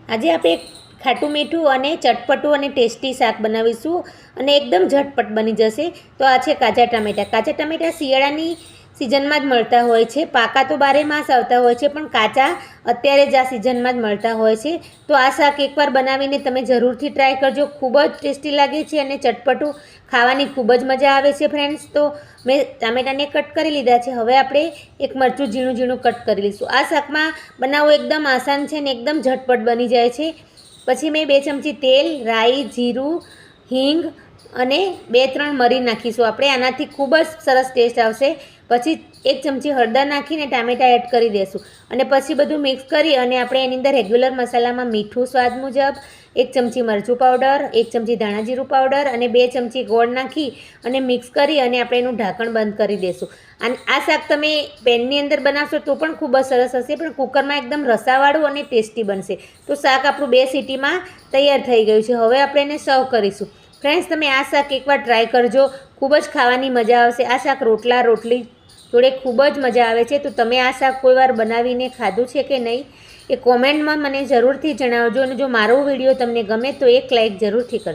આજે આપણે ખાટું મીઠું અને ચટપટું અને ટેસ્ટી શાક બનાવીશું અને એકદમ ઝટપટ બની જશે. તો આ છે કાચા ટામેટાં. કાચા ટામેટાં શિયાળાની સિઝનમાં જ મળતા હોય છે. પાકા તો બારે માસ આવતા હોય છે, પણ કાચા અત્યારે જ આ સિઝનમાં જ મળતા હોય છે. તો આ શાક એકવાર બનાવીને તમે જરૂરથી ટ્રાય કરજો. ખૂબ જ ટેસ્ટી લાગે છે અને ચટપટું, ખાવાની ખૂબ જ મજા આવે છે ફ્રેન્ડ્સ. તો મેં ટામેટાને કટ કરી લીધા છે. હવે આપણે એક મરચું ઝીણું ઝીણું કટ કરી લઈશું. આ શાકમાં બનાવવું એકદમ આસાન છે ને એકદમ ઝટપટ બની જાય છે. પછી મેં 2 ચમચી તેલ, રાઈ, જીરું, હિંગ અને 2-3 મરી નાખીશું આપણે. આનાથી ખૂબ જ સરસ ટેસ્ટ આવશે. પછી 1 ચમચી હળદર નાખીને ટામેટાં એડ કરી દઈશું અને પછી બધું મિક્સ કરી અને આપણે એની અંદર રેગ્યુલર મસાલામાં મીઠું સ્વાદ મુજબ, 1 ચમચી મરચું પાવડર, 1 ચમચી ધાણા જીરું પાવડર અને 2 ચમચી ગોળ નાખી અને મિક્સ કરી અને આપણે એનું ઢાંકણ બંધ કરી દઈશું. અને આ શાક તમે પેનની અંદર બનાવશો તો પણ ખૂબ જ સરસ હશે, પણ કુકરમાં એકદમ રસાવાળું અને ટેસ્ટી બનશે. તો શાક આપણું 2 સીટીમાં તૈયાર થઈ ગયું છે. હવે આપણે એને સર્વ કરીશું. ફ્રેન્ડ્સ, તમે આ શાક એકવાર ટ્રાય કરજો. ખૂબ જ ખાવાની મજા આવશે. આ શાક રોટલા રોટલી જોડે ખૂબ જ મજા આવે છે. તો તમે આ શાક કોઈ વાર બનાવીને ખાધું છે કે નહીં એ કોમેન્ટમાં મને જરૂરથી જણાવજો. અને જો મારો વિડીયો તમને ગમે તો એક લાઈક જરૂરથી કરજો.